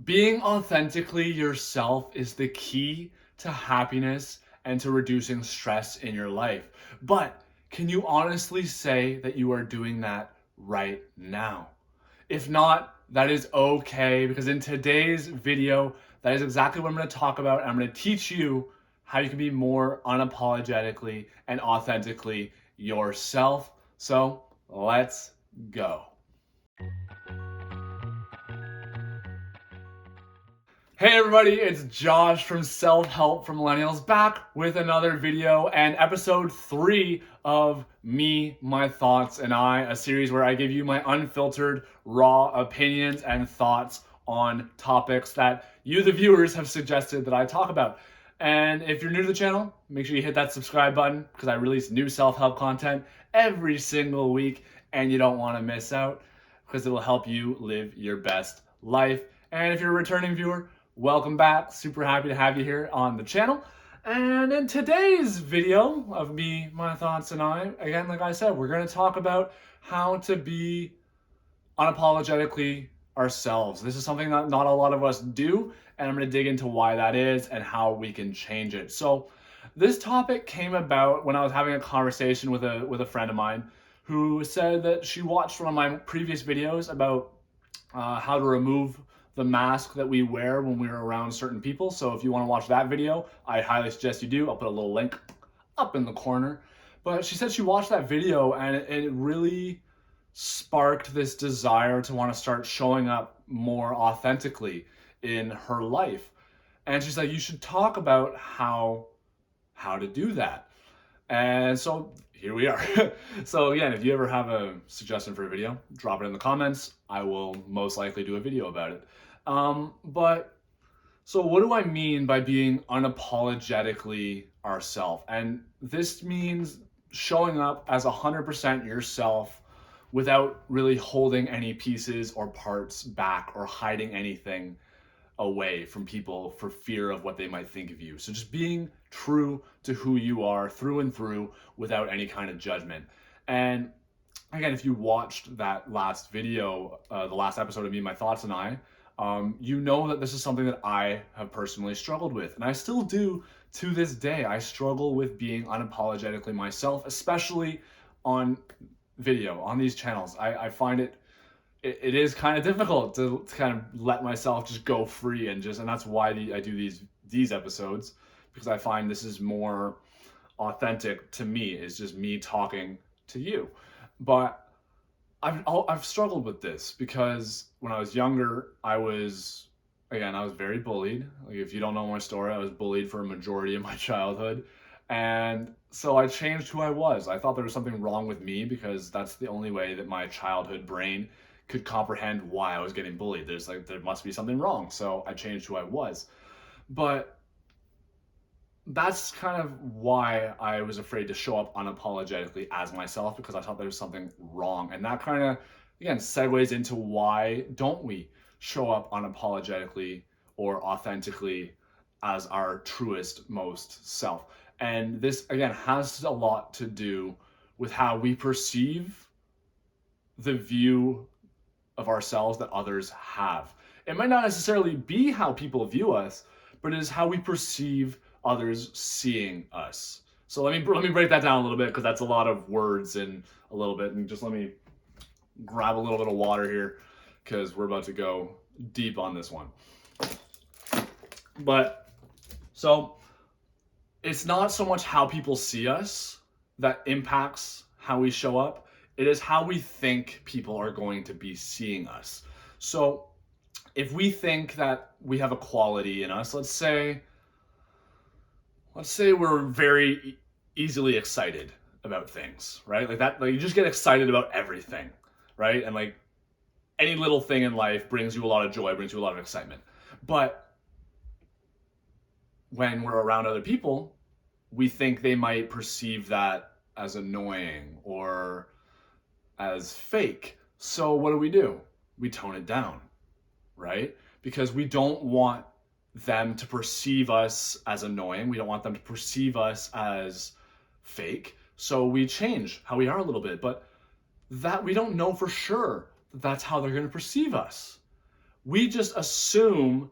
Being authentically yourself is the key to happiness and to reducing stress in your life. But can you honestly say that you are doing that right now? If not, that is okay, because in today's video, that is exactly what I'm going to talk about. And I'm going to teach you how you can be more unapologetically and authentically yourself. So let's go. Hey everybody, it's Josh from Self Help for Millennials, back with another video and episode 3 of Me, My Thoughts, and I, a series where I give you my unfiltered, raw opinions and thoughts on topics that you, the viewers, have suggested that I talk about. And if you're new to the channel, make sure you hit that subscribe button because I release new self-help content every single week and you don't want to miss out because it will help you live your best life. And if you're a returning viewer, welcome back. Super happy to have you here on the channel. And in today's video of me, my thoughts, and I, again, like I said, we're going to talk about how to be unapologetically ourselves. This is something that not a lot of us do, and I'm going to dig into why that is and how we can change it. So this topic came about when I was having a conversation with a friend of mine who said that she watched one of my previous videos about how to remove the mask that we wear when we're around certain people. So if you want to watch that video, I highly suggest you do. I'll put a little link up in the corner. But she said she watched that video and it really sparked this desire to want to start showing up more authentically in her life. And she's like, you should talk about how to do that. And so here we are. So again, if you ever have a suggestion for a video, drop it in the comments. I will most likely do a video about it. But so what do I mean by being unapologetically ourselves? And this means showing up as 100% yourself without really holding any pieces or parts back or hiding anything away from people for fear of what they might think of you. So just being true to who you are through and through without any kind of judgment. And again, if you watched that last video, the last episode of Me, My Thoughts, and I, you know that this is something that I have personally struggled with. And I still do to this day. I struggle with being unapologetically myself, especially on video, on these channels. I find it is kind of difficult to kind of let myself just go free and that's why I do these episodes, because I find this is more authentic to me. It's just me talking to you. But I've struggled with this because when I was younger, I was very bullied. Like, if you don't know my story, I was bullied for a majority of my childhood. And so I changed who I was. I thought there was something wrong with me because that's the only way that my childhood brain could comprehend why I was getting bullied. There must be something wrong. So I changed who I was. But that's kind of why I was afraid to show up unapologetically as myself, because I thought there was something wrong. And that kind of, again, segues into why don't we show up unapologetically or authentically as our truest, most self. And this, again, has a lot to do with how we perceive the view of ourselves that others have. It might not necessarily be how people view us, but it is how we perceive others seeing us. So let me break that down a little bit, because that's a lot of words and a little bit, and just let me grab a little bit of water here because we're about to go deep on this one. But so it's not so much how people see us that impacts how we show up. It is how we think people are going to be seeing us. So if we think that we have a quality in us, let's say we're very easily excited about things, right? Like you just get excited about everything, right? And like any little thing in life brings you a lot of joy, brings you a lot of excitement. But when we're around other people, we think they might perceive that as annoying or as fake. So what do? We tone it down, right? Because we don't want them to perceive us as annoying. We don't want them to perceive us as fake. So we change how we are a little bit, but that we don't know for sure that that's how they're going to perceive us. we just assume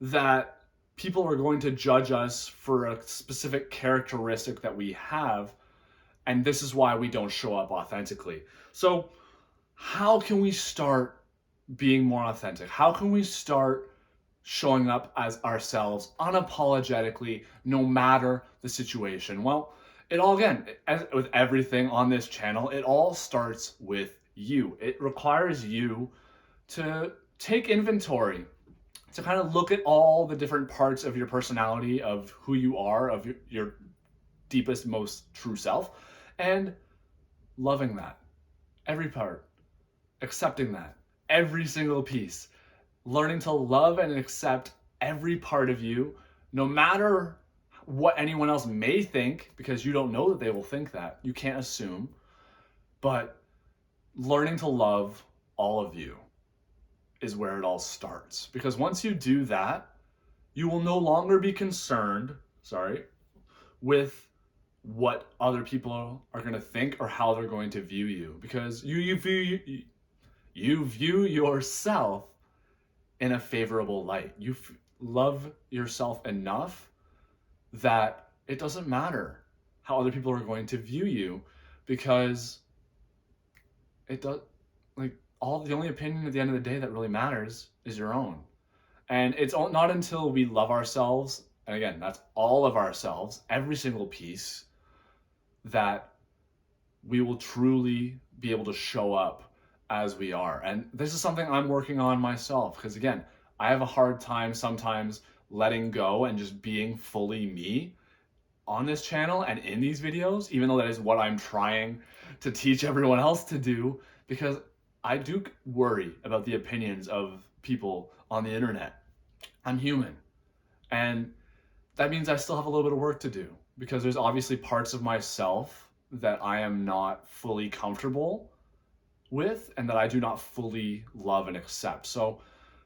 that people are going to judge us for a specific characteristic that we have, and this is why we don't show up authentically. So, how can we start being more authentic? How can we start showing up as ourselves unapologetically, no matter the situation? Well, it all, again, as with everything on this channel, it all starts with you. It requires you to take inventory, to kind of look at all the different parts of your personality, of who you are, of your deepest, most true self, and loving that, every part, accepting that, every single piece, learning to love and accept every part of you, no matter what anyone else may think, because you don't know that they will think that. You can't assume, but learning to love all of you is where it all starts. Because once you do that, you will no longer be concerned, with what other people are going to think or how they're going to view you, because you view yourself in a favorable light. You love yourself enough that it doesn't matter how other people are going to view you, because it does, like, the only opinion at the end of the day that really matters is your own. And it's not until we love ourselves, and again, that's all of ourselves, every single piece, that we will truly be able to show up as we are. And this is something I'm working on myself, because again, I have a hard time sometimes letting go and just being fully me on this channel and in these videos, even though that is what I'm trying to teach everyone else to do, because I do worry about the opinions of people on the internet. I'm human. And that means I still have a little bit of work to do, because there's obviously parts of myself that I am not fully comfortable with and that I do not fully love and accept. So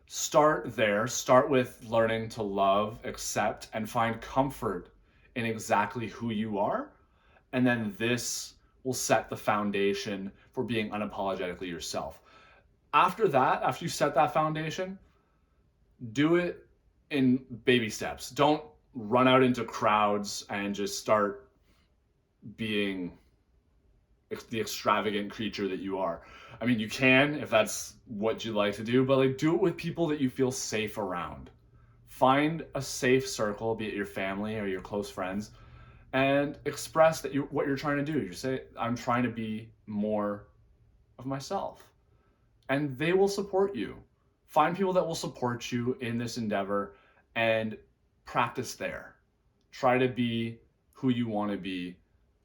start there. Start with learning to love, accept, and find comfort in exactly who you are. And then this will set the foundation for being unapologetically yourself. After that, after you set that foundation, do it in baby steps. Don't run out into crowds and just start being the extravagant creature that you are. I mean, you can if that's what you like to do, but like, do it with people that you feel safe around. Find a safe circle, be it your family or your close friends, and express that what you're trying to do. You say, I'm trying to be more of myself. And they will support you. Find people that will support you in this endeavor and practice there. Try to be who you want to be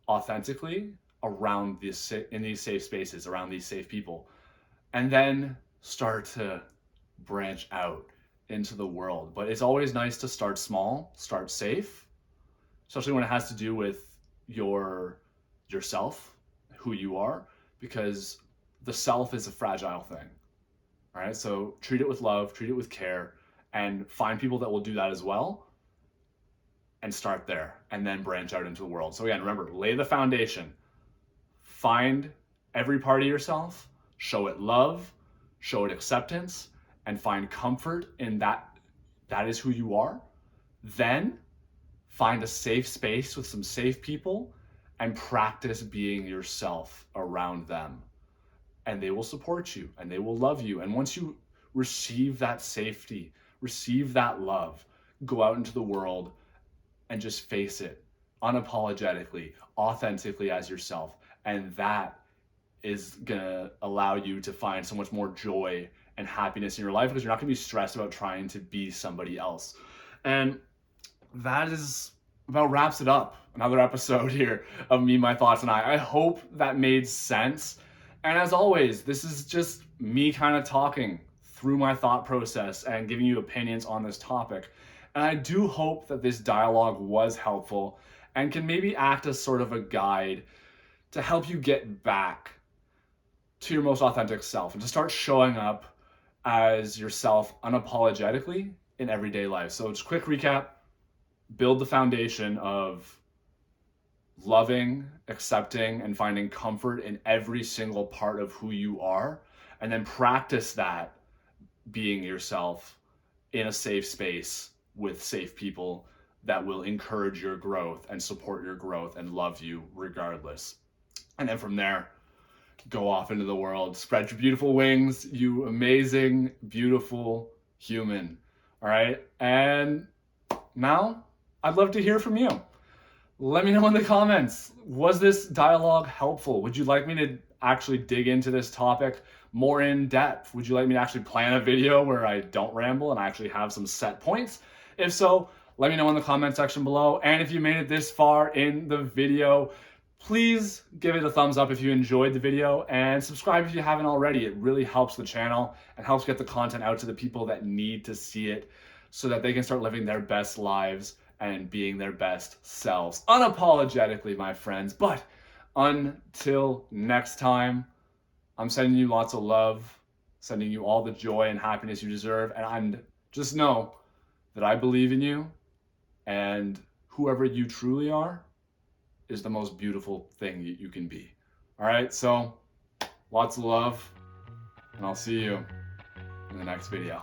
authentically around in these safe spaces, around these safe people. And then start to branch out into the world. But it's always nice to start small, start safe, especially when it has to do with yourself, who you are, because the self is a fragile thing. All right, so treat it with love, treat it with care, and find people that will do that as well, and start there, and then branch out into the world. So again, remember, lay the foundation. Find every part of yourself, show it love, show it acceptance, and find comfort in that is who you are. Then find a safe space with some safe people and practice being yourself around them. And they will support you and they will love you. And once you receive that safety, receive that love, go out into the world and just face it unapologetically, authentically as yourself. And that is gonna allow you to find so much more joy and happiness in your life, because you're not gonna be stressed about trying to be somebody else. And that is about wraps it up. Another episode here of me, my thoughts, and I hope that made sense. And as always, this is just me kind of talking through my thought process and giving you opinions on this topic. And I do hope that this dialogue was helpful and can maybe act as sort of a guide to help you get back to your most authentic self and to start showing up as yourself unapologetically in everyday life. So just quick recap: build the foundation of loving, accepting, and finding comfort in every single part of who you are, and then practice that being yourself in a safe space with safe people that will encourage your growth and support your growth and love you regardless. And then from there, go off into the world, spread your beautiful wings, you amazing, beautiful human. All right. And now I'd love to hear from you. Let me know in the comments. Was this dialogue helpful? Would you like me to actually dig into this topic more in depth? Would you like me to actually plan a video where I don't ramble and I actually have some set points? If so, let me know in the comment section below. And if you made it this far in the video, please give it a thumbs up if you enjoyed the video and subscribe if you haven't already. It really helps the channel and helps get the content out to the people that need to see it so that they can start living their best lives and being their best selves. Unapologetically, my friends. But until next time, I'm sending you lots of love, sending you all the joy and happiness you deserve. And just know that I believe in you, and whoever you truly are is the most beautiful thing you can be. All right, so lots of love, and I'll see you in the next video.